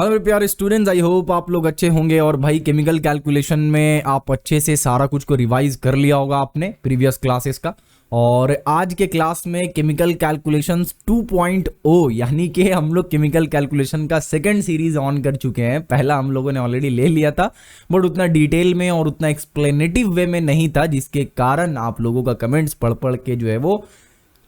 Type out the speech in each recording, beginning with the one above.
Hello मेरे प्यारे students, I hope आप लोग अच्छे होंगे। और भाई केमिकल कैलकुलेशन में आप अच्छे से सारा कुछ को रिवाइज कर लिया होगा आपने प्रीवियस क्लासेस का। और आज के क्लास में केमिकल कैलकुलेशंस 2.0 यानी कि हम लोग केमिकल कैलकुलेशन का सेकंड सीरीज ऑन कर चुके हैं। पहला हम लोगों ने ऑलरेडी ले लिया था, बट उतना डिटेल में और उतना एक्सप्लेनेटिव वे में नहीं था, जिसके कारण आप लोगों का कमेंट्स पढ़ पढ़ के जो है वो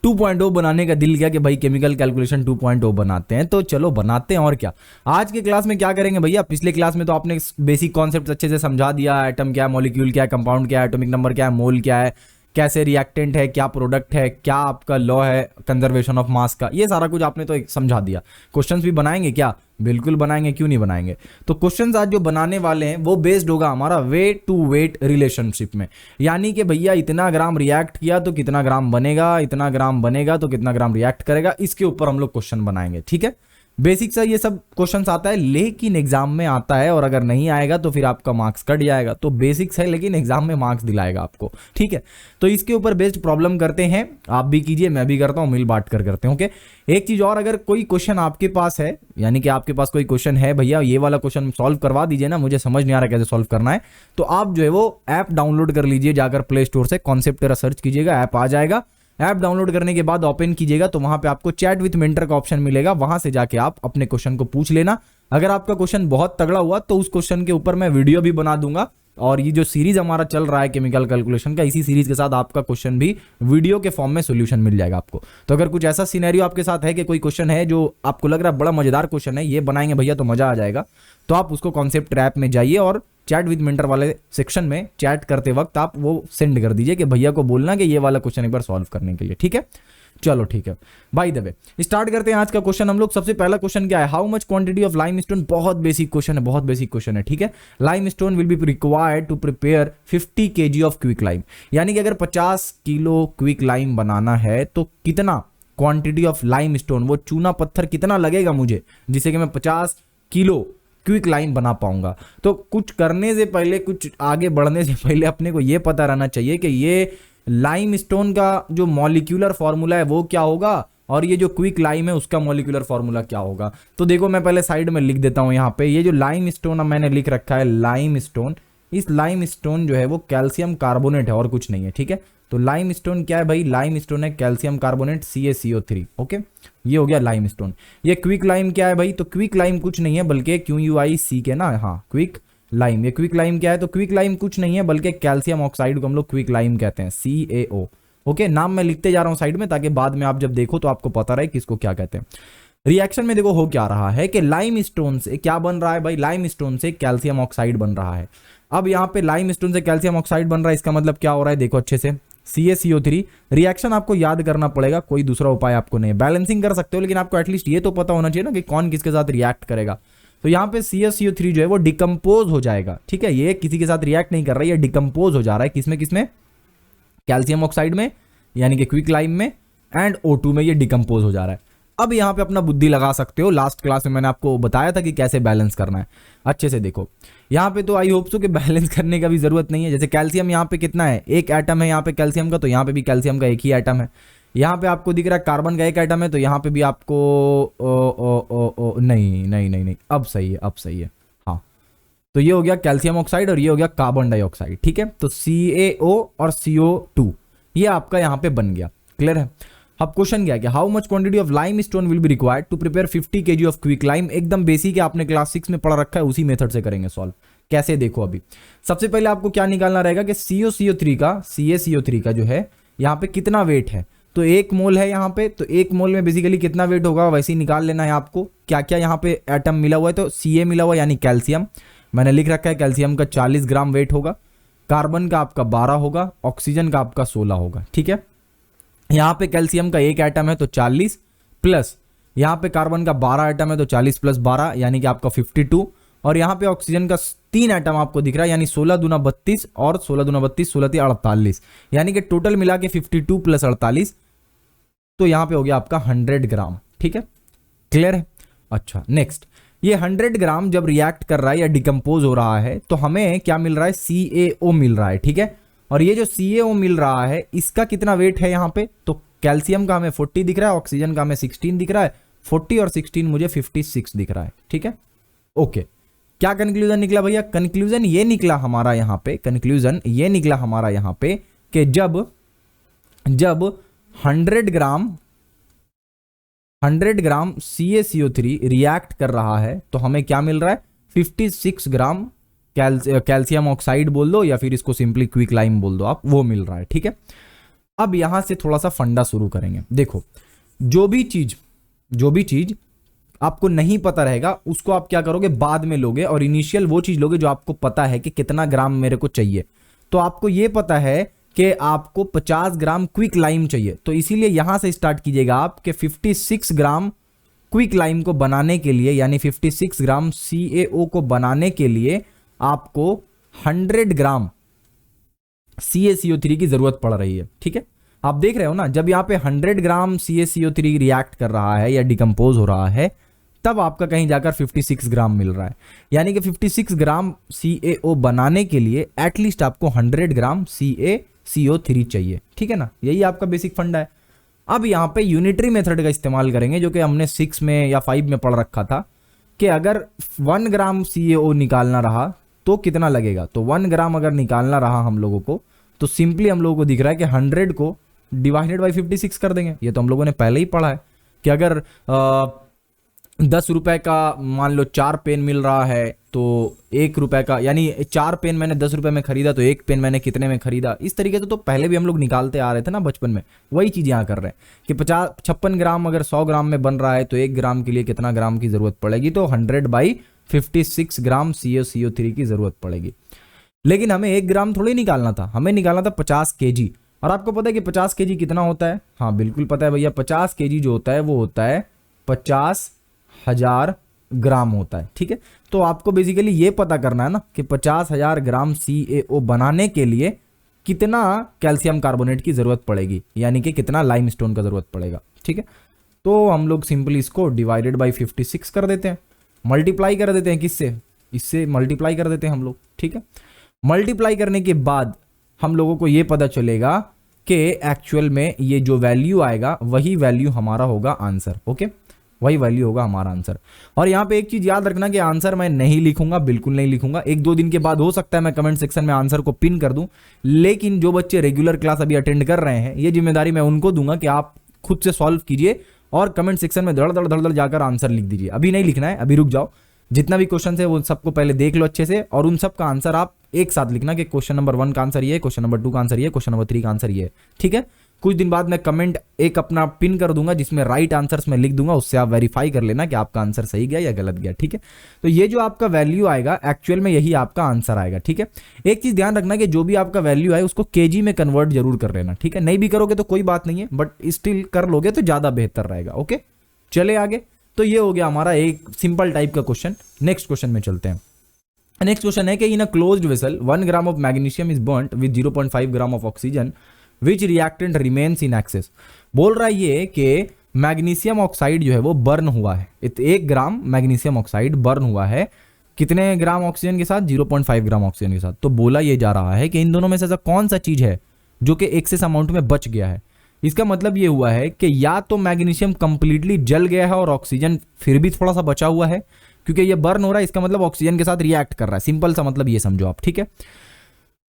2.0 बनाने का दिल किया कि भाई केमिकल कैलकुलेशन 2.0 बनाते हैं। तो चलो बनाते हैं। और क्या आज के क्लास में क्या करेंगे भैया, पिछले क्लास में तो आपने बेसिक कॉन्सेप्ट अच्छे से समझा दिया। एटम क्या है, मॉलिक्यूल क्या है, कंपाउंड क्या है, एटॉमिक नंबर क्या है, मोल क्या है, कैसे रिएक्टेंट है, क्या प्रोडक्ट है, क्या आपका लॉ है कंजर्वेशन ऑफ मास का, ये सारा कुछ आपने तो समझा दिया। क्वेश्चंस भी बनाएंगे क्या? बिल्कुल बनाएंगे, क्यों नहीं बनाएंगे। तो क्वेश्चंस आज जो बनाने वाले हैं वो बेस्ड होगा हमारा वेट टू वेट रिलेशनशिप में। यानी कि भैया इतना ग्राम रिएक्ट किया तो कितना ग्राम बनेगा, इतना ग्राम बनेगा तो कितना ग्राम रिएक्ट करेगा, इसके ऊपर हम लोग क्वेश्चन बनाएंगे। ठीक है, बेसिक सा ये सब क्वेश्चंस आता है, लेकिन एग्जाम में आता है, और अगर नहीं आएगा तो फिर आपका मार्क्स कट जाएगा। तो बेसिक्स है लेकिन एग्जाम में मार्क्स दिलाएगा आपको। ठीक है, तो इसके ऊपर बेस्ड प्रॉब्लम करते हैं। आप भी कीजिए, मैं भी करता हूं, मिल बांट कर करते हैं। ओके, एक चीज और, अगर कोई क्वेश्चन आपके पास है, यानी कि आपके पास कोई क्वेश्चन है, भैया ये वाला क्वेश्चन सॉल्व करवा दीजिए ना, मुझे समझ नहीं आ रहा कैसे सॉल्व करना है, तो आप जो है वो ऐप डाउनलोड कर लीजिए, जाकर प्ले स्टोर से कॉन्सेप्ट टेरा सर्च कीजिएगा, ऐप आ जाएगा। ऐप डाउनलोड करने के बाद ओपन कीजिएगा तो वहां पे आपको चैट विद मेंटर का ऑप्शन मिलेगा, वहां से जाके आप अपने क्वेश्चन को पूछ लेना। अगर आपका क्वेश्चन बहुत तगड़ा हुआ तो उस क्वेश्चन के ऊपर मैं वीडियो भी बना दूंगा, और ये जो सीरीज हमारा चल रहा है केमिकल कैलकुलेशन का, इसी सीरीज के साथ आपका क्वेश्चन भी वीडियो के फॉर्म में सोल्यूशन मिल जाएगा आपको। तो अगर कुछ ऐसा सिनेरियो आपके साथ है कि कोई क्वेश्चन है जो आपको लग रहा है बड़ा मजेदार क्वेश्चन है, ये बनाएंगे भैया तो मजा आ जाएगा, तो आप उसको कॉन्सेप्ट ऐप में जाइए और चैट विद मेंटर वाले सेक्शन में चैट करते वक्त आप वो सेंड कर दीजिए कि भैया को बोलना कि ये वाला क्वेश्चन एक बार सॉल्व करने के लिए। ठीक है, चलो ठीक है, बाय द वे स्टार्ट करते हैं आज का क्वेश्चन हम लोग। सबसे पहला क्वेश्चन क्या है, how much quantity of limestone. बहुत बेसिक क्वेश्चन है, बहुत बेसिक क्वेश्चन है। ठीक है, limestone will be required to prepare 50 kg of quick lime. यानी कि अगर 50 किलो क्विक लाइम बनाना है तो कितना क्वांटिटी ऑफ लाइमस्टोन, वो चूना पत्थर कितना लगेगा मुझे, जिससे कि मैं 50 किलो क्विक लाइम बना पाऊंगा। तो कुछ करने से पहले, कुछ आगे बढ़ने से पहले अपने को यह पता रहना चाहिए कि ये लाइमस्टोन का जो मॉलिक्यूलर फॉर्मूला है वो क्या होगा, और ये जो क्विक लाइम है उसका मॉलिक्यूलर फॉर्मूला क्या होगा। तो देखो मैं पहले साइड में लिख देता हूं, यहाँ पे ये जो लाइमस्टोन मैंने लिख रखा है लाइमस्टोन, इस लाइमस्टोन जो है वो कैल्शियम कार्बोनेट है और कुछ नहीं है। ठीक है, तो लाइमस्टोन क्या है भाई, लाइमस्टोन है कैल्शियम कार्बोनेट CaCO3। ओके, ये हो गया लाइमस्टोन। ये क्विक लाइम क्या है भाई, तो क्विक लाइम कुछ नहीं है बल्कि QUIC के ना, हाँ क्विक लाइम। ये क्विक लाइम क्या है, तो क्विक लाइम कुछ नहीं है बल्कि कैल्शियम ऑक्साइड को हम लोग क्विक लाइम कहते हैं, CaO। ओके, नाम मैं लिखते जा रहा हूं साइड में ताकि बाद में आप जब देखो तो आपको पता रहे किसको क्या कहते हैं। रिएक्शन में देखो हो क्या रहा है कि लाइमस्टोन से क्या बन रहा है भाई, लाइमस्टोन से कैल्शियम ऑक्साइड बन रहा है। अब यहाँ पे लाइमस्टोन से कैल्शियम ऑक्साइड बन रहा है, इसका मतलब क्या हो रहा है, देखो अच्छे से, CaCO3। रिएक्शन आपको याद करना पड़ेगा, कोई दूसरा उपाय आपको नहीं है। बैलेंसिंग कर सकते हो लेकिन आपको एटलीस्ट ये तो पता होना चाहिए ना कि कौन किसके साथ रिएक्ट करेगा। तो यहाँ पे CaCO3 जो है वो डिकम्पोज हो जाएगा। ठीक है, ये किसी के साथ रिएक्ट नहीं कर रहा है, ये डिकम्पोज हो जा रहा है किसमें किसमें, कैल्शियम ऑक्साइड में यानी कि क्विक लाइम में, एंड O2 में ये डिकम्पोज हो जा रहा है। अब यहाँ पे अपना बुद्धि लगा सकते हो, लास्ट क्लास में मैंने आपको बताया था कि कैसे बैलेंस करना है। अच्छे से देखो यहाँ पे, तो आई होप सो कि बैलेंस करने का भी जरूरत नहीं है। जैसे कैल्शियम यहाँ पे कितना है, एक एटम है यहाँ पे कैल्शियम का, तो यहाँ पे भी कैल्शियम का एक ही एटम है। यहाँ पे आपको दिख रहा है कार्बन का एक एटम है, तो यहाँ पे भी आपको नहीं, अब सही है, अब सही है, हाँ। तो ये हो गया कैल्शियम ऑक्साइड और ये हो गया कार्बन डाइऑक्साइड। ठीक है, तो CaO और CO2 ये आपका यहाँ पे बन गया। क्लियर है। अब क्वेश्चन क्या है कि how much quantity of limestone will be required to prepare 50 kg of quick lime. एकदम बेसिक है, आपने क्लास 6 में पढ़ा रखा है, उसी मेथड से करेंगे सॉल्व। कैसे देखो, अभी सबसे पहले आपको क्या निकालना रहेगा कि CaCO3 का जो है यहाँ पे कितना वेट है। तो 1 मोल है यहाँ पे, तो 1 मोल में बेसिकली कितना वेट होगा वैसे ही निकाल लेना है आपको। क्या क्या यहाँ पे एटम मिला हुआ है, तो Ca मिला हुआ यानी कैल्शियम, मैंने लिख रखा है कैल्शियम का 40 ग्राम वेट होगा, कार्बन का आपका 12 होगा, ऑक्सीजन का आपका 16 होगा। ठीक है, यहाँ पे कैल्शियम का एक एटम है तो 40, प्लस यहाँ पे कार्बन का 12 एटम है तो 40 प्लस 12 यानी कि आपका 52, और यहाँ पे ऑक्सीजन का 3 एटम आपको दिख रहा है यानी 16 दूना 32 और 16 दूना 32, 16 3 48, यानी कि टोटल मिला के 52 प्लस 48, तो यहाँ पे हो गया आपका 100 ग्राम। ठीक है, क्लियर है। अच्छा, नेक्स्ट, ये 100 ग्राम जब रिएक्ट कर रहा है या डिकम्पोज हो रहा है तो हमें क्या मिल रहा है, CaO मिल रहा है। ठीक है, और ये जो CaO मिल रहा है इसका कितना वेट है यहाँ पे, तो कैल्शियम का हमें 40 दिख रहा है, ऑक्सीजन का हमें 16 दिख रहा है, 40 और 16 मुझे 56 दिख रहा है। ठीक है, ओके, क्या कंक्लूजन निकला भैया? कंक्लूजन ये निकला हमारा यहाँ पे, कंक्लूजन ये निकला हमारा यहाँ पे कि जब 100 ग्राम CaCO3 रिएक्ट कर रहा है तो हमें क्या मिल रहा है? 56 ग्राम कैल्शियम ऑक्साइड बोल दो या फिर इसको सिंपली क्विक लाइम बोल दो आप, वो मिल रहा है। ठीक है, अब यहां से थोड़ा सा फंडा शुरू करेंगे। देखो, जो भी चीज आपको नहीं पता रहेगा उसको आप क्या करोगे? बाद में लोगे, और इनिशियल वो चीज लोगे जो आपको पता है कि कितना ग्राम मेरे को चाहिए। तो आपको ये पता है कि आपको 50 ग्राम क्विक लाइम चाहिए, तो इसीलिए यहां से स्टार्ट कीजिएगा आप कि 56 ग्राम क्विक लाइम को बनाने के लिए, यानी 56 ग्राम CaO को बनाने के लिए आपको 100 ग्राम CaCO3 की जरूरत पड़ रही है। ठीक है, आप देख रहे हो ना, जब यहां पे 100 ग्राम CaCO3 रिएक्ट कर रहा है या डिकम्पोज हो रहा है, तब आपका कहीं जाकर 56 ग्राम मिल रहा है। यानी कि 56 ग्राम CaO बनाने के लिए एटलीस्ट आपको 100 ग्राम CaCO3 चाहिए। ठीक है ना, यही आपका बेसिक फंडा है। अब यहां पे यूनिटरी मेथड का इस्तेमाल करेंगे, जो कि हमने 6 में या 5 में पढ़ रखा था कि अगर 1 ग्राम CaO निकालना रहा तो कितना लगेगा। तो 1 ग्राम अगर निकालना रहा हम लोगों को, तो सिंपली हम लोगों को दिख रहा है कि 100 को डिवाइडेड बाई 56 कर देंगे। ये तो हम लोगों ने पहले ही पढ़ा है कि अगर 10 रुपए का मान लो 4 पेन मिल रहा है तो 1 रुपए का, यानी 4 पेन मैंने 10 रुपए में खरीदा तो 1 पेन मैंने कितने में खरीदा। इस तरीके से तो पहले भी हम लोग निकालते आ रहे थे ना बचपन में, वही चीज यहाँ कर रहे हैं कि 56 ग्राम अगर 100 ग्राम में बन रहा है तो 1 ग्राम के लिए कितना ग्राम की जरूरत पड़ेगी, तो 100/56 ग्राम CaCO3 की जरूरत पड़ेगी। लेकिन हमें 1 ग्राम थोड़ी निकालना था, हमें निकालना था 50 kg। और आपको पता है कि 50 kg कितना होता है? हाँ बिल्कुल पता है भैया, 50 kg जो होता है वो होता है 50,000 ग्राम होता है। ठीक है, तो आपको बेसिकली ये पता करना है ना कि 50,000 ग्राम CaO बनाने के लिए कितना कैल्शियम कार्बोनेट की जरूरत पड़ेगी, यानी कि कितना लाइमस्टोन का जरूरत पड़ेगा। ठीक है, तो हम लोग सिंपली इसको डिवाइडेड बाई 56 कर देते हैं, मल्टीप्लाई कर देते हैं, किससे? इससे मल्टीप्लाई कर देते हैं हम लोग। ठीक है, मल्टीप्लाई करने के बाद हम लोगों को ये पता चलेगा कि एक्चुअल में ये जो वैल्यू आएगा वही वैल्यू हमारा होगा आंसर। ओके, वही वैल्यू होगा हमारा आंसर। और यहां पे एक चीज याद रखना कि आंसर मैं नहीं लिखूंगा, बिल्कुल नहीं लिखूंगा। 1-2 दिन के बाद हो सकता है मैं कमेंट सेक्शन में आंसर को पिन कर दूं, लेकिन जो बच्चे रेगुलर क्लास अभी अटेंड कर रहे हैं, ये जिम्मेदारी मैं उनको दूंगा कि आप खुद से सॉल्व कीजिए और कमेंट सेक्शन में धड़ धड़ जाकर आंसर लिख दीजिए। अभी नहीं लिखना है, अभी रुक जाओ, जितना भी क्वेश्चन है वो सबको पहले देख लो अच्छे से, और उन सब का आंसर आप एक साथ लिखना कि क्वेश्चन नंबर 1 का आंसर ये है, क्वेश्चन नंबर 2 का आंसर ये है, क्वेश्चन नंबर 3 का आंसर ये है। ठीक है, कुछ दिन बाद मैं कमेंट एक अपना पिन कर दूंगा जिसमें राइट आंसर्स में लिख दूंगा, उससे आप वेरीफाई कर लेना कि आपका आंसर सही गया या गलत गया। ठीक है, तो ये जो आपका वैल्यू आएगा एक्चुअल में यही आपका आंसर आएगा। ठीक है, एक चीज ध्यान रखना कि जो भी आपका वैल्यू है उसको केजी में कन्वर्ट जरूर कर लेना। ठीक है, नहीं भी करोगे तो कोई बात नहीं है, बट स्टिल कर लोगे तो ज्यादा बेहतर रहेगा। ओके, चले आगे। तो ये हो गया हमारा एक सिंपल टाइप का क्वेश्चन। नेक्स्ट क्वेश्चन में चलते हैं। नेक्स्ट क्वेश्चन है कि in a closed vessel 1 gram of magnesium is burnt with 0.5 gram of oxygen which reactant remains in excess. बोल रहा है ये कि मैग्नीशियम ऑक्साइड जो है वो बर्न हुआ है, 1 ग्राम मैग्नीशियम ऑक्साइड बर्न हुआ है कितने ग्राम ऑक्सीजन के साथ? 0.5 ग्राम ऑक्सीजन के साथ। तो बोला ये जा रहा है कि इन दोनों में से ऐसा कौन सा चीज है जो कि एक्सेस अमाउंट में बच गया है। इसका मतलब ये हुआ है कि या तो मैग्नीशियम कंप्लीटली जल गया है और ऑक्सीजन फिर भी थोड़ा सा बचा हुआ है, क्योंकि ये बर्न हो रहा है, इसका मतलब ऑक्सीजन के साथ रिएक्ट कर रहा है। सिंपल सा मतलब ये समझो आप। ठीक है,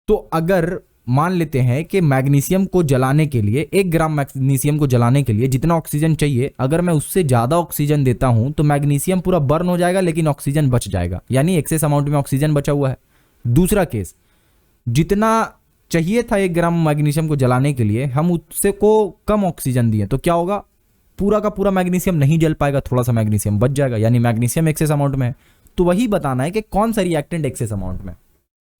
तो अगर मान लेते हैं कि मैग्नीशियम को जलाने के लिए 1 ग्राम मैग्नीशियम को जलाने के लिए जितना ऑक्सीजन चाहिए, अगर मैं उससे ज्यादा ऑक्सीजन देता हूं तो मैग्नीशियम पूरा बर्न हो जाएगा लेकिन ऑक्सीजन बच जाएगा, यानी एक्सेस अमाउंट में ऑक्सीजन बचा हुआ है। दूसरा केस, जितना चाहिए था 1 ग्राम मैग्नीशियम को जलाने के लिए, हम उससे को कम ऑक्सीजन दिए, तो क्या होगा? पूरा का पूरा मैग्नीशियम नहीं जल पाएगा, थोड़ा सा मैग्नीशियम बच जाएगा, यानी मैग्नीशियम एक्सेस अमाउंट में है। तो वही बताना है कि कौन सा रिएक्टेंट एक्सेस अमाउंट में।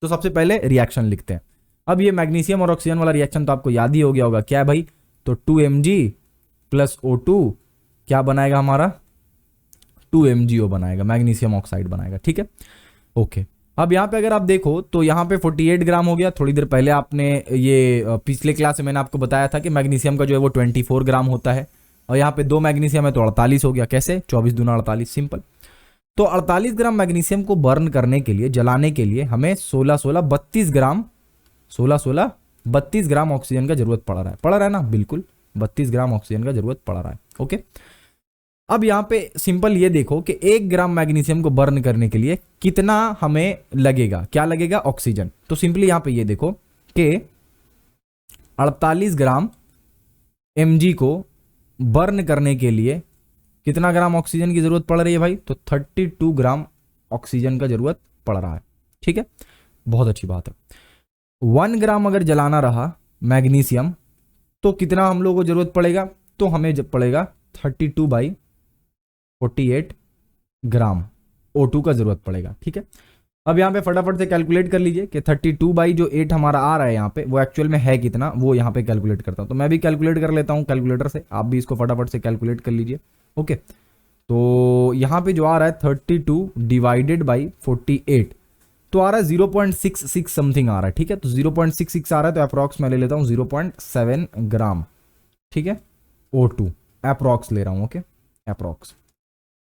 तो सबसे पहले रिएक्शन लिखते हैं। अब ये मैग्नीशियम और ऑक्सीजन वाला रिएक्शन तो आपको याद ही हो गया होगा, क्या है भाई? तो 2Mg प्लस O2 क्या बनाएगा हमारा? 2MgO बनाएगा, मैग्नीशियम ऑक्साइड बनाएगा। ठीक है, ओके। अब यहाँ पे अगर आप देखो तो यहाँ पे 48 ग्राम हो गया। थोड़ी देर पहले आपने ये पिछले क्लास में मैंने आपको बताया था कि मैग्नीशियम का जो है वो 24 ग्राम होता है, और यहाँ पे 2 मैग्नीशियम है तो 48 हो गया। कैसे? 24 दूना 48, सिंपल। तो 48 ग्राम मैग्नीशियम को बर्न करने के लिए, जलाने के लिए हमें 32 ग्राम ऑक्सीजन का जरूरत पड़ रहा है ना? बिल्कुल 32 ग्राम ऑक्सीजन का जरूरत पड़ रहा है। ओके, अब यहाँ पे सिंपल ये देखो कि 1 ग्राम मैग्नीशियम को बर्न करने के लिए कितना हमें लगेगा, क्या लगेगा, ऑक्सीजन। तो सिंपली यहाँ पे ये देखो कि 48 ग्राम mg को बर्न करने के लिए कितना ग्राम ऑक्सीजन की जरूरत पड़ रही है भाई, तो 32 ग्राम ऑक्सीजन का जरूरत पड़ रहा है। ठीक है, बहुत अच्छी बात है। 1 ग्राम अगर जलाना रहा मैग्नीशियम तो कितना हम लोगों को जरूरत पड़ेगा, तो हमें जब पड़ेगा 32/48 ग्राम O2 का जरूरत पड़ेगा। ठीक है, अब यहाँ पे फटाफट से कैलकुलेट कर लीजिए कि 32/8 हमारा आ रहा है यहाँ पे, वो एक्चुअल में है कितना, वो यहाँ पे कैलकुलेट करता हूँ। तो मैं भी कैलकुलेट कर लेता हूँ कैलकुलेटर से, आप भी इसको फटाफट से कैलकुलेट कर लीजिए। ओके, तो यहाँ पे जो आ रहा है 32/48 तो आ रहा है 0.66 समथिंग आ रहा है। ठीक है, तो 0.66 आ रहा है, तो अप्रॉक्स मैं ले लेता हूँ 0.7 ग्राम। ठीक है, O2 अप्रॉक्स ले रहा हूँ। Okay, approx.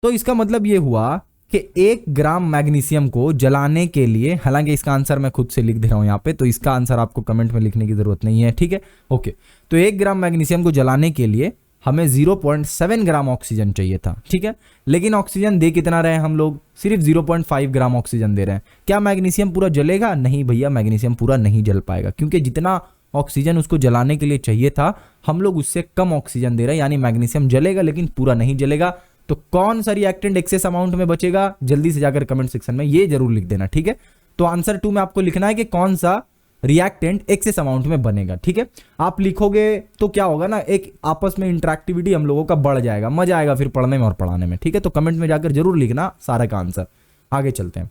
तो इसका मतलब ये हुआ कि 1 ग्राम मैग्नीशियम को जलाने के लिए, हालांकि इसका आंसर मैं खुद से लिख दे रहा हूं यहाँ पे, तो इसका आंसर आपको कमेंट में लिखने की जरूरत नहीं है। ठीक है, ओके, तो 1 ग्राम मैग्नीशियम को जलाने के लिए हमें 0.7 ग्राम ऑक्सीजन चाहिए था। ठीक है, लेकिन ऑक्सीजन दे कितना रहे हैं हम लोग, सिर्फ 0.5 ग्राम ऑक्सीजन दे रहे हैं। क्या मैग्नीशियम पूरा जलेगा? नहीं भैया, मैग्नीशियम पूरा नहीं जल पाएगा, क्योंकि जितना ऑक्सीजन उसको जलाने के लिए चाहिए था हम लोग उससे कम ऑक्सीजन दे रहे हैं, यानी मैग्नीशियम जलेगा लेकिन पूरा नहीं जलेगा। तो कौन सा रिएक्टेंट एक्सेस अमाउंट में बचेगा, जल्दी से जाकर कमेंट सेक्शन में ये जरूर लिख देना। ठीक है, तो आंसर 2 में आपको लिखना है कि कौन सा रिएक्टेंट एक्सेस अमाउंट में बनेगा। ठीक है, आप लिखोगे तो क्या होगा ना, एक आपस में इंटरेक्टिविटी हम लोगों का बढ़ जाएगा, मजा आएगा फिर पढ़ने में और पढ़ाने में। ठीक है, तो कमेंट में जाकर जरूर लिखना सारा का आंसर। आगे चलते हैं,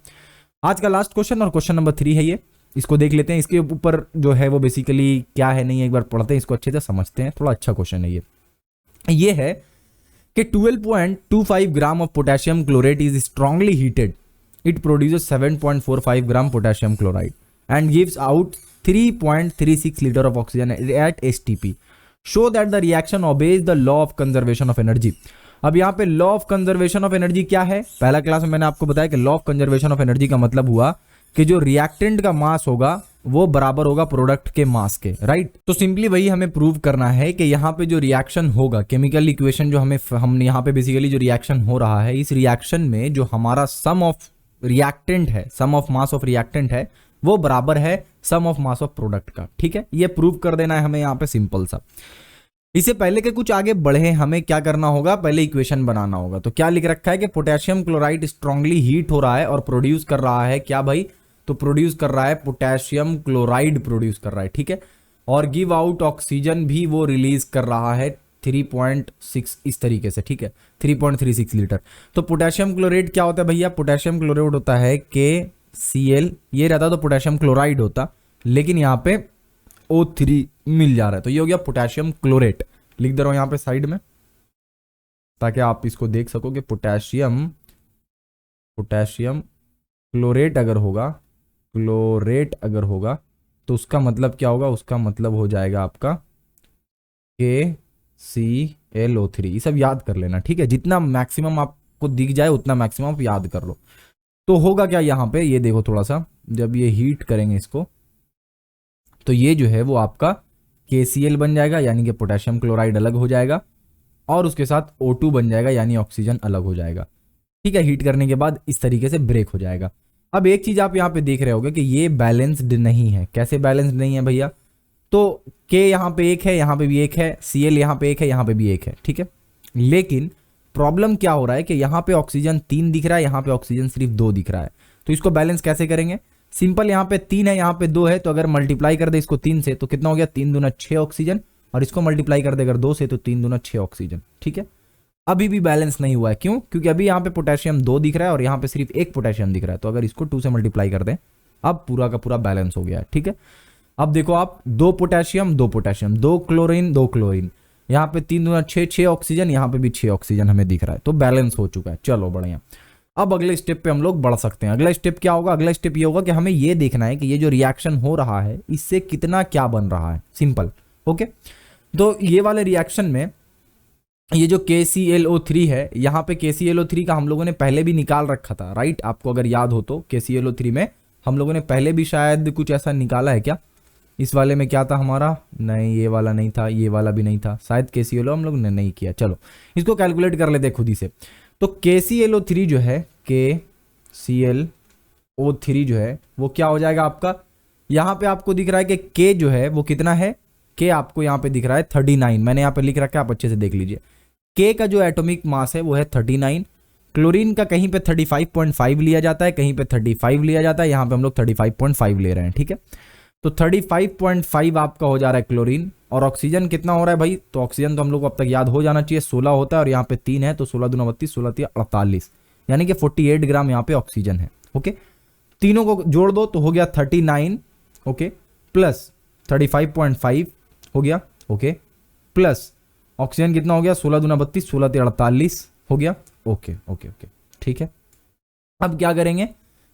आज का लास्ट क्वेश्चन और क्वेश्चन नंबर 3 है ये, इसको देख लेते हैं। इसके ऊपर जो है वो बेसिकली क्या है नहीं है, एक बार पढ़ते हैं इसको, अच्छे से समझते हैं। थोड़ा अच्छा क्वेश्चन है ये है कि 12.25 gram of potassium chlorate is strongly heated, it produces 7.45 gram potassium chloride and gives out 3.36 litre of oxygen at STP, show that the reaction obeys the law of conservation of energy. अब यहाँ पे law of conservation of energy क्या है, पहला class में मैंने आपको बताया कि law of conservation of energy का मतलब हुआ कि जो रिएक्टेंट का मास होगा वो बराबर होगा प्रोडक्ट के मास के, राइट। तो सिंपली वही हमें प्रूव करना है कि यहाँ पे जो रिएक्शन होगा, केमिकल इक्वेशन जो हम यहाँ पे बेसिकली जो रिएक्शन हो रहा है, इस रिएक्शन में जो हमारा सम ऑफ रिएक्टेंट है, सम ऑफ मास ऑफ रिएक्टेंट है, वो बराबर है सम ऑफ मास ऑफ प्रोडक्ट का। ठीक है, ये प्रूव कर देना है हमें यहाँ पे, सिंपल सा। इससे पहले के कुछ आगे बढ़े हमें क्या करना होगा, पहले इक्वेशन बनाना होगा। तो क्या लिख रखा है कि पोटेशियम क्लोराइड स्ट्रांगली हीट हो रहा है और प्रोड्यूस कर रहा है क्या भाई, तो प्रोड्यूस कर रहा है पोटेशियम क्लोराइड प्रोड्यूस कर रहा है। ठीक है, और गिव आउट ऑक्सीजन भी वो रिलीज कर रहा है 3.6 इस तरीके से। ठीक है, 3.36 लीटर। तो पोटेशियम क्लोराइड क्या होता है भैया, पोटेशियम क्लोराइड होता है KCl, ये रहता तो पोटेशियम क्लोराइड होता, लेकिन यहाँ पे O3 मिल जा रहा है, तो ये हो गया पोटेशियम क्लोरेट। लिख दे रहा हूं यहाँ पे साइड में ताकि आप इसको देख सको कि पोटेशियम क्लोरेट अगर होगा तो उसका मतलब क्या होगा, उसका मतलब हो जाएगा आपका KClO3। ये सब याद कर लेना। ठीक है, जितना मैक्सिमम आपको दिख जाए उतना मैक्सिमम आप याद कर लो। तो होगा क्या यहाँ पे, ये देखो थोड़ा सा, जब ये हीट करेंगे इसको तो ये जो है वो आपका KCl बन जाएगा, यानी कि पोटेशियम क्लोराइड अलग हो जाएगा, और उसके साथ O2 बन जाएगा, यानी ऑक्सीजन अलग हो जाएगा। ठीक है, हीट करने के बाद इस तरीके से ब्रेक हो जाएगा। अब एक चीज आप यहाँ पे देख रहे होगे कि ये बैलेंस्ड नहीं है। कैसे बैलेंस्ड नहीं है भैया, तो K यहाँ पे एक है, यहाँ पे भी एक है, Cl यहाँ पे एक है, यहाँ पे भी एक है। ठीक है, लेकिन प्रॉब्लम क्या हो रहा है कि यहाँ पे ऑक्सीजन 3 दिख रहा है, यहाँ पे ऑक्सीजन सिर्फ 2 दिख रहा है। तो इसको बैलेंस कैसे करेंगे, सिंपल, यहाँ पे 3 है, यहाँ पे 2 है, तो अगर मल्टीप्लाई कर दे इसको 3 से तो कितना हो गया, 3 दूना 6 ऑक्सीजन, और इसको मल्टीप्लाई कर दे अगर 2 से तो 3 दूना 6 ऑक्सीजन। ठीक है, अभी भी बैलेंस नहीं हुआ है, क्यों, क्योंकि अभी यहाँ पे पोटेशियम 2 दिख रहा है और यहाँ पे सिर्फ 1 पोटेशियम दिख रहा है। तो अगर इसको 2 से मल्टीप्लाई कर दें, अब पूरा का पूरा बैलेंस हो गया है। ठीक है, अब देखो आप 2 पोटेशियम 2 पोटेशियम, 2 क्लोरीन 2 क्लोरीन, यहाँ पे 3 दूना 6 6 ऑक्सीजन, यहाँ पे भी 6 ऑक्सीजन हमें दिख रहा है, तो बैलेंस हो चुका है। चलो बढ़िया, अब अगले स्टेप पे हम लोग बढ़ सकते हैं। अगला स्टेप क्या होगा, अगला स्टेप ये होगा कि हमें ये देखना है कि ये जो रिएक्शन हो रहा है इससे कितना क्या बन रहा है, सिंपल। ओके, तो ये वाले रिएक्शन में ये जो KClO3 है, यहाँ पे KClO3 का हम लोगों ने पहले भी निकाल रखा था, राइट। आपको अगर याद हो तो KClO3 में हम लोगों ने पहले भी शायद कुछ ऐसा निकाला है क्या, इस वाले में क्या था हमारा, नहीं ये वाला नहीं था, ये वाला भी नहीं था, शायद KClO हम लोग ने नहीं किया। चलो इसको कैलकुलेट कर लेते हैं खुद ही से। तो KClO3 जो है, KClO3 जो है वो क्या हो जाएगा आपका, यहाँ पे आपको दिख रहा है कि K जो है वो कितना है, K आपको यहाँ पे दिख रहा है 39, मैंने यहाँ पे लिख रखा है, आप अच्छे से देख लीजिए। K का जो एटॉमिक मास है वो है 39, क्लोरीन का कहीं पे 35.5 लिया जाता है, कहीं पे 35 लिया जाता है, यहाँ पे हम लोग 35.5 ले रहे हैं, ठीक है। तो 35.5 आपका हो जा रहा है क्लोरीन, और ऑक्सीजन कितना हो रहा है भाई, तो ऑक्सीजन तो हम लोग को अब तक याद हो जाना चाहिए 16 होता है, और यहाँ पे 3 है, तो 16 दूना 32, 16 3 48, यानी कि 48 ग्राम यहाँ पे ऑक्सीजन है। ओके, तीनों को जोड़ दो तो हो गया 39, ओके, प्लस 35.5 हो गया, ओके, प्लस ऑक्सीजन कितना हो गया, 16 दूना 32, 16 3 48 हो गया। ओके ओके ओके, ठीक है। अब क्या करेंगे,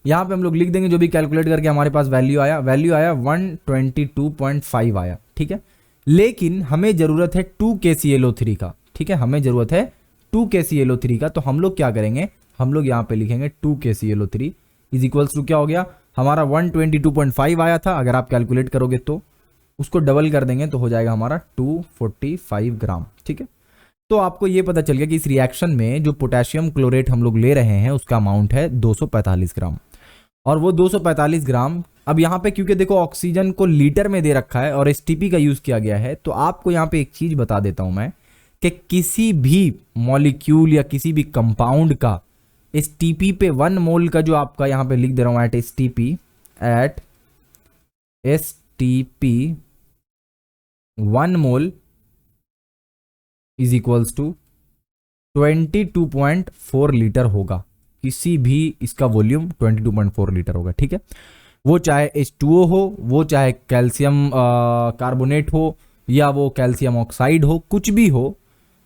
यहाँ पे हम लोग लिख देंगे जो भी कैलकुलेट करके हमारे पास वैल्यू आया 122.5 आया, ठीक है। लेकिन हमें जरूरत है 2 KClO3 का, ठीक है, हमें जरूरत है 2 KClO3 का। तो हम लोग क्या करेंगे, हम लोग यहाँ पे लिखेंगे 2 KClO3 इज इक्वल्स टू क्या हो गया हमारा 122.5 आया था, अगर आप कैलकुलेट करोगे तो उसको डबल कर देंगे तो हो जाएगा हमारा 245 ग्राम, ठीक है। तो आपको ये पता चल गया कि इस रिएक्शन में जो पोटेशियम क्लोरेट हम लोग ले रहे हैं उसका अमाउंट है 245 ग्राम, और वो 245 ग्राम, अब यहाँ पे क्योंकि देखो ऑक्सीजन को लीटर में दे रखा है और STP का यूज किया गया है, तो आपको यहाँ पे एक चीज बता देता हूं मैं कि किसी भी मॉलिक्यूल या किसी भी कंपाउंड का STP पे 1 मोल का जो आपका यहाँ पे लिख दे रहा हूं at STP 1 mole is equals to 22.4 litre होगा, किसी भी इसका वॉल्यूम 22.4 लीटर होगा, ठीक है। वो चाहे H2O हो, वो चाहे कैल्शियम कार्बोनेट हो, या वो कैल्शियम ऑक्साइड हो, कुछ भी हो,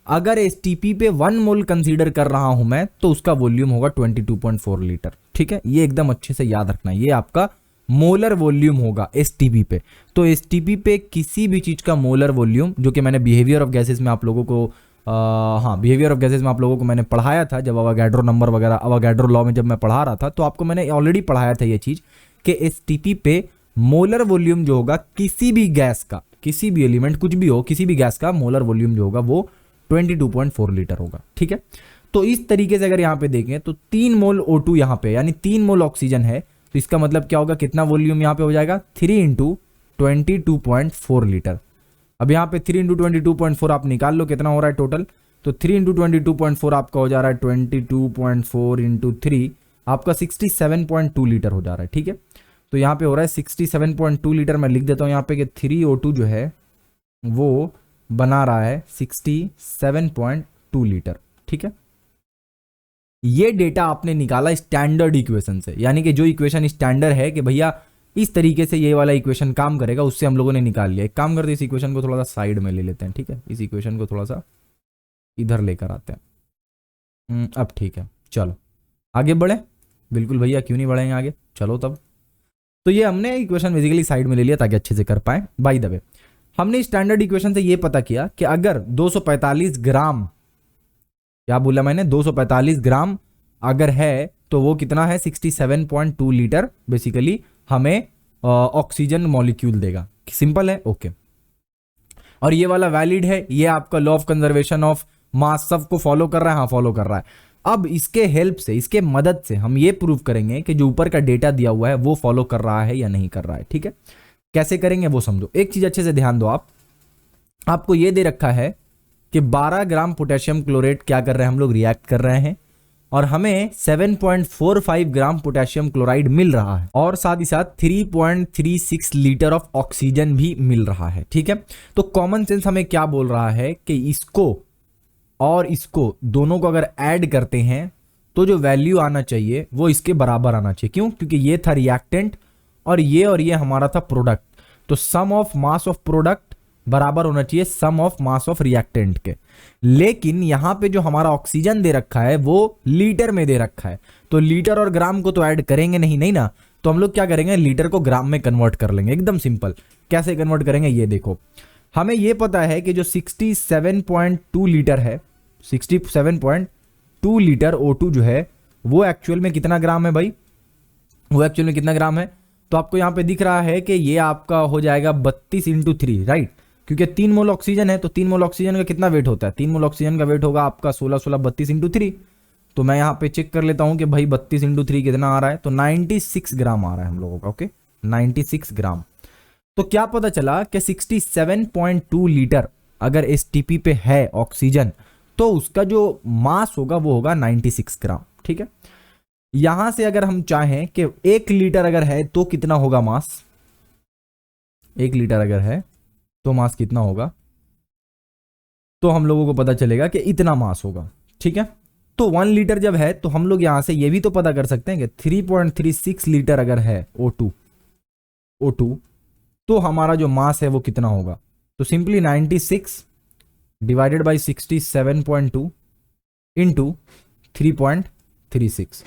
अगर STP पे 1 मोल कंसीडर कर रहा हूं मैं तो उसका वॉल्यूम होगा 22.4 लीटर, ठीक है। ये एकदम अच्छे से याद रखना, ये आपका मोलर वॉल्यूम होगा STP पे। तो STP पे किसी भी चीज का मोलर वॉल्यूम, जो कि मैंने बिहेवियर ऑफ गैसेस में आप लोगों को बिहेवियर ऑफ गैसेस में आप लोगों को मैंने पढ़ाया था, जब अवोगाड्रो नंबर वगैरह, अवोगाड्रो लॉ में जब मैं पढ़ा रहा था, तो आपको मैंने ऑलरेडी पढ़ाया था ये चीज कि STP पे मोलर वॉल्यूम जो होगा किसी भी गैस का, किसी भी एलिमेंट कुछ भी हो, किसी भी गैस का मोलर वॉल्यूम जो होगा वो 22.4 लीटर होगा, ठीक है। तो इस तरीके से अगर यहाँ पे देखें तो 3 मोल O2 यहाँ पे, यानी 3 मोल ऑक्सीजन है, तो इसका मतलब क्या होगा, कितना वॉल्यूम यहाँ पे हो जाएगा 3 इंटू 22.4 लीटर। अब यहाँ पे 3 इंटू 22.4 आप निकाल लो कितना हो रहा है टोटल, तो 3 इंटू 22.4 आपका हो जा रहा है 22.4 इंटू 3 आपका 67.2 लीटर हो जा रहा है, ठीक है। तो यहाँ पे हो रहा है 67.2 लीटर, मैं लिख देता हूँ यहाँ पे कि 3O2 जो है वो बना रहा है 67.2 लीटर, ठीक है। ये डेटा आपने निकाला स्टैंडर्ड इक्वेशन से, यानी कि जो इक्वेशन स्टैंडर्ड है कि भैया इस तरीके से ये वाला इक्वेशन काम करेगा, उससे हम लोगों ने निकाल लिया। एक काम करते हैं, इस इक्वेशन को थोड़ा सा साइड में ले लेते हैं, ठीक है। इस इक्वेशन को थोड़ा सा इधर लेकर आते हैं। अब ठीक है, चलो आगे बढ़े। बिल्कुल भैया, क्यों नहीं बढ़ेंगे आगे, चलो तब। तो ये हमने इक्वेशन बेसिकली साइड में ले लिया ताकि अच्छे से कर पाए। बाय द वे, हमने स्टैंडर्ड इक्वेशन से ये पता किया कि अगर 245 ग्राम, क्या बोला मैंने, 245 ग्राम अगर है तो वो कितना है 67.2 लीटर बेसिकली हमें ऑक्सीजन मॉलिक्यूल देगा। सिंपल है, ओके। और ये वाला वैलिड है, ये आपका law of conservation of mass सबको फॉलो कर रहा है, हाँ फॉलो कर रहा है। अब इसके हेल्प से, इसके मदद से हम ये प्रूव करेंगे कि जो ऊपर का डेटा दिया हुआ है वो फॉलो कर रहा है या नहीं कर रहा है, ठीक है। कैसे करेंगे वो समझो। एक चीज अच्छे से ध्यान दो आप, आपको ये दे रखा है कि 12 ग्राम पोटेशियम क्लोरेट क्या कर रहे हैं हम लोग, रिएक्ट कर रहे हैं, और हमें 7.45 ग्राम पोटेशियम क्लोराइड मिल रहा है, और साथ ही साथ 3.36 लीटर ऑफ ऑक्सीजन भी मिल रहा है, ठीक है। तो कॉमन सेंस हमें क्या बोल रहा है कि इसको और इसको दोनों को अगर ऐड करते हैं तो जो वैल्यू आना चाहिए वो इसके बराबर आना चाहिए। क्यों? क्योंकि ये था रिएक्टेंट और ये हमारा था प्रोडक्ट, तो सम ऑफ मास ऑफ प्रोडक्ट बराबर होना चाहिए सम ऑफ मास ऑफ रिएक्टेंट के। लेकिन यहां पे जो हमारा ऑक्सीजन दे रखा है वो लीटर में दे रखा है, तो लीटर और ग्राम को तो ऐड करेंगे नहीं ना, तो हम लोग क्या करेंगे, लीटर को ग्राम में कन्वर्ट कर लेंगे। एकदम सिंपल। कैसे कन्वर्ट करेंगे ये देखो, हमें ये पता है कि जो 67.2 लीटर है, 67.2 लीटर O2 जो है वो एक्चुअल में कितना ग्राम है भाई, वो एक्चुअल में कितना ग्राम है, तो आपको यहाँ पे दिख रहा है कि ये आपका हो जाएगा 32 इंटू 3, राइट, क्योंकि 3 मोल ऑक्सीजन है, तो 3 मोल ऑक्सीजन का कितना वेट होता है, 3 मोल ऑक्सीजन का वेट होगा आपका 16 32 इंटू 3। तो मैं यहाँ पे चेक कर लेता हूँ कि भाई 32 इंटू 3 कितना आ रहा है, तो 96 ग्राम आ रहा है हम लोगों का। ओके, 96 ग्राम। तो क्या पता चला कि 67.2 लीटर अगर एसटीपी पे है ऑक्सीजन, तो उसका जो मास होगा वो होगा 96 ग्राम। ठीक है, यहां से अगर हम चाहें कि 1 लीटर अगर है तो कितना होगा मास, 1 लीटर अगर है तो मास कितना होगा, तो हम लोगों को पता चलेगा कि इतना मास होगा। ठीक है, तो 1 लीटर जब है तो हम लोग यहां से ये भी तो पता कर सकते हैं कि 3.36 लीटर अगर है O2 तो हमारा जो मास है वो कितना होगा। तो सिंपली 96 डिवाइडेड बाई 67.2 इंटू 3.36।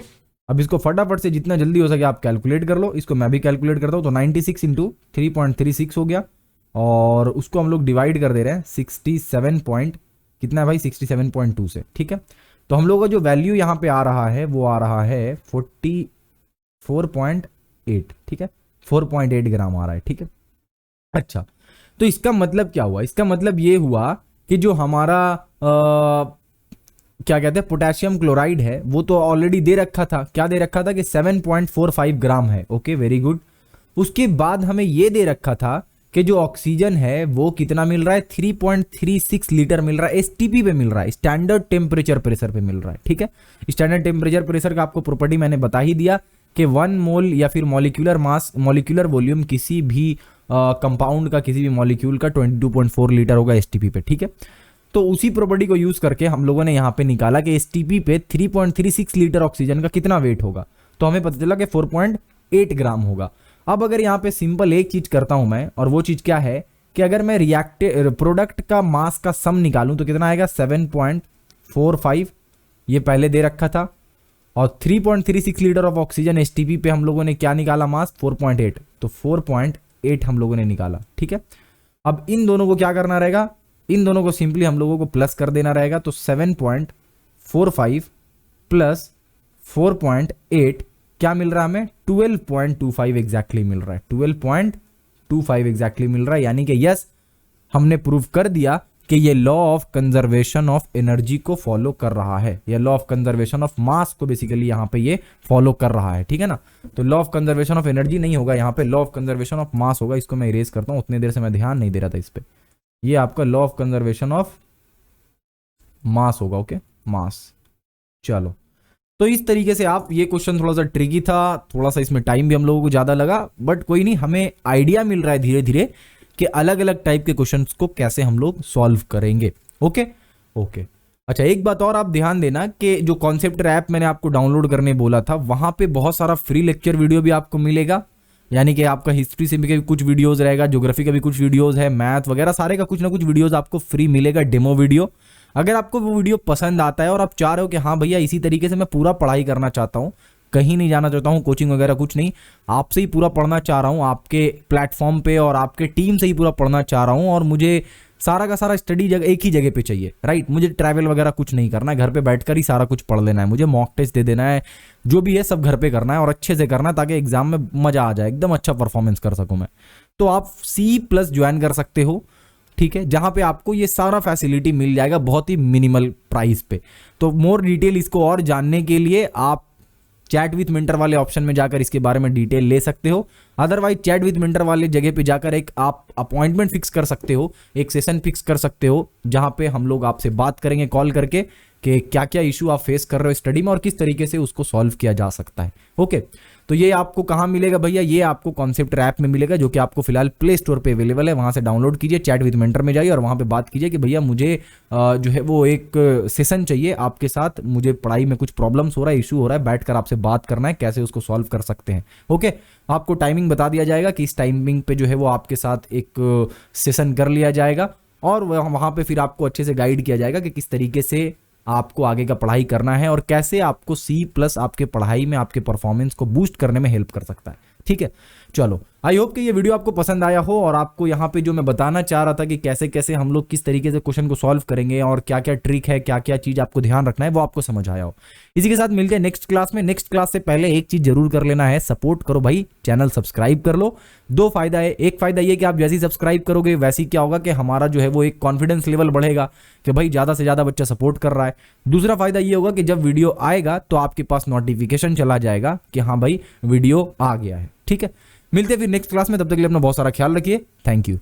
अब इसको फटाफट से जितना जल्दी हो सके आप कैलकुलेट कर लो, इसको मैं भी कैलकुलेट करता हूं। तो 96 इंटू 3.36 हो गया, और उसको हम लोग डिवाइड कर दे रहे हैं 67 पॉइंट कितना है भाई, 67.2 से। ठीक है, तो हम लोग का जो वैल्यू यहाँ पे आ रहा है वो आ रहा है 44.8। ठीक है, 4.8 ग्राम आ रहा है। ठीक है, अच्छा, तो इसका मतलब क्या हुआ, इसका मतलब ये हुआ कि जो हमारा क्या कहते हैं पोटेशियम क्लोराइड है वो तो ऑलरेडी दे रखा था, क्या दे रखा था कि 7.45 ग्राम है। Okay, very good. उसके बाद हमें ये दे रखा था कि जो ऑक्सीजन है वो कितना मिल रहा है, 3.36 लीटर मिल रहा है, एसटीपी पे मिल रहा है, स्टैंडर्ड टेम्परेचर प्रेशर पे मिल रहा है। ठीक है, स्टैंडर्ड टेम्परेचर प्रेशर का आपको प्रॉपर्टी मैंने बता ही दिया कि 1 मोल या फिर मॉलिक्यूलर मास, मॉलिक्यूलर वॉल्यूम किसी भी कंपाउंड का, किसी भी मॉलिक्यूल का 22.4 लीटर होगा एसटीपी पे। ठीक है, तो उसी प्रॉपर्टी को यूज करके हम लोगों ने यहाँ पे निकाला कि एसटीपी पे 3.36 लीटर ऑक्सीजन का कितना वेट होगा, तो हमें पता चला कि 4.8 ग्राम होगा। अब अगर यहाँ पे सिंपल एक चीज करता हूं मैं, और वो चीज क्या है कि अगर मैं प्रोडक्ट का मास का सम निकालूं तो कितना आएगा, 7.45, ये पहले दे रखा था, और 3.36 लीटर ऑफ ऑक्सीजन एसटीपी पे हम लोगों ने क्या निकाला मास, 4.8, तो 4.8 हम लोगों ने निकाला। ठीक है, अब इन दोनों को क्या करना रहेगा, इन दोनों को सिंपली हम लोगों को प्लस कर देना रहेगा। तो 7.45 प्लस 4.8 क्या मिल रहा है हमें, 12.25 एग्जैक्टली मिल रहा है, 12.25 एग्जैक्टली मिल रहा है। यानी कि यस, हमने प्रूव कर दिया कि ये law of conservation of energy को फॉलो कर रहा है, ये law of conservation of mass को बेसिकली यहाँ पे ये फॉलो कर रहा है। ठीक है ना, तो law of conservation of energy नहीं होगा यहाँ पे, law of conservation of mass होगा। इसको मैं इरेज करता हूँ, उतनी देर से मैं ध्यान नहीं दे रहा था इस पे। ये आपका law of conservation of mass होगा। ओके, मास। चलो, तो इस तरीके से आप, ये क्वेश्चन थोड़ा सा ट्रिकी था, थोड़ा सा इसमें टाइम भी हम लोगों को ज्यादा लगा, बट कोई नहीं, हमें आइडिया मिल रहा है धीरे धीरे कि अलग अलग टाइप के क्वेश्चंस को कैसे हम लोग सॉल्व करेंगे। ओके ओके, अच्छा, एक बात और आप ध्यान देना कि जो कॉन्सेप्ट ऐप मैंने आपको डाउनलोड करने बोला था, वहां पे बहुत सारा फ्री लेक्चर वीडियो भी आपको मिलेगा। यानी कि आपका हिस्ट्री से भी कुछ वीडियोस रहेगा, ज्योग्राफी का भी कुछ वीडियोस है, मैथ वगैरह सारे का कुछ ना कुछ वीडियोस आपको फ्री मिलेगा, डेमो वीडियो। अगर आपको वो वीडियो पसंद आता है और आप चाह रहे हो कि हाँ भैया इसी तरीके से मैं पूरा पढ़ाई करना चाहता हूँ, कहीं नहीं जाना चाहता हूँ, कोचिंग वगैरह कुछ नहीं, आपसे ही पूरा पढ़ना चाह रहा हूँ, आपके प्लेटफॉर्म पे और आपके टीम से ही पूरा पढ़ना चाह रहा हूँ, और मुझे सारा का सारा स्टडी जगह एक ही जगह पे चाहिए, राइट, मुझे ट्रैवल वगैरह कुछ नहीं करना है, घर पे बैठकर ही सारा कुछ पढ़ लेना है, मुझे मॉक टेस्ट दे देना है, जो भी है सब घर पे करना है और अच्छे से करना है, ताकि एग्जाम में मजा आ जाए, एकदम अच्छा परफॉर्मेंस कर सकूं मैं। तो आप C+ ज्वाइन कर सकते हो, ठीक है, जहां पे आपको ये सारा फैसिलिटी मिल जाएगा बहुत ही मिनिमल प्राइस पे। तो मोर डिटेल इसको और जानने के लिए आप चैट विथ मेंटर वाले ऑप्शन में जाकर इसके बारे में डिटेल ले सकते हो। अदरवाइज चैट विथ मेंटर वाले जगह पे जाकर एक आप अपॉइंटमेंट फिक्स कर सकते हो, एक सेशन फिक्स कर सकते हो, जहां पे हम लोग आपसे बात करेंगे कॉल करके कि क्या क्या इशू आप फेस कर रहे हो स्टडी में और किस तरीके से उसको सॉल्व किया जा सकता है। ओके, तो ये आपको कहाँ मिलेगा भैया, ये आपको कॉन्सेप्ट ऐप में मिलेगा, जो कि आपको फिलहाल प्ले स्टोर पे अवेलेबल है, वहां से डाउनलोड कीजिए, चैट विद मेंटर में जाइए और वहां पे बात कीजिए कि भैया मुझे जो है वो एक सेशन चाहिए आपके साथ, मुझे पढ़ाई में कुछ प्रॉब्लम्स हो रहा है, इशू हो रहा है, बैठकर आपसे बात करना है, कैसे उसको सॉल्व कर सकते हैं। ओके, आपको टाइमिंग बता दिया जाएगा कि इस टाइमिंग पे जो है वो आपके साथ एक सेशन कर लिया जाएगा, और वहां पे फिर आपको अच्छे से गाइड किया जाएगा कि किस तरीके से आपको आगे का पढ़ाई करना है और कैसे आपको C+ आपके पढ़ाई में आपके परफॉर्मेंस को बूस्ट करने में हेल्प कर सकता है। ठीक है, चलो, आई होप कि ये वीडियो आपको पसंद आया हो और आपको यहाँ पे जो मैं बताना चाह रहा था कि कैसे कैसे हम लोग किस तरीके से क्वेश्चन को सॉल्व करेंगे और क्या क्या ट्रिक है, क्या क्या चीज आपको ध्यान रखना है, वो आपको समझ आया हो। इसी के साथ मिलते हैं नेक्स्ट क्लास में। नेक्स्ट क्लास से पहले एक चीज जरूर कर लेना है, सपोर्ट करो भाई, चैनल सब्सक्राइब कर लो। दो फायदा है, एक फायदा ये कि आप जैसे ही सब्सक्राइब करोगे वैसे ही क्या होगा कि हमारा जो है वो एक कॉन्फिडेंस लेवल बढ़ेगा कि भाई ज्यादा से ज्यादा बच्चा सपोर्ट कर रहा है। दूसरा फायदा ये होगा कि जब वीडियो आएगा तो आपके पास नोटिफिकेशन चला जाएगा कि हाँ भाई वीडियो आ गया है। ठीक है, मिलते हैं फिर नेक्स्ट क्लास में, तब तक के लिए अपना बहुत सारा ख्याल रखिए। Thank you.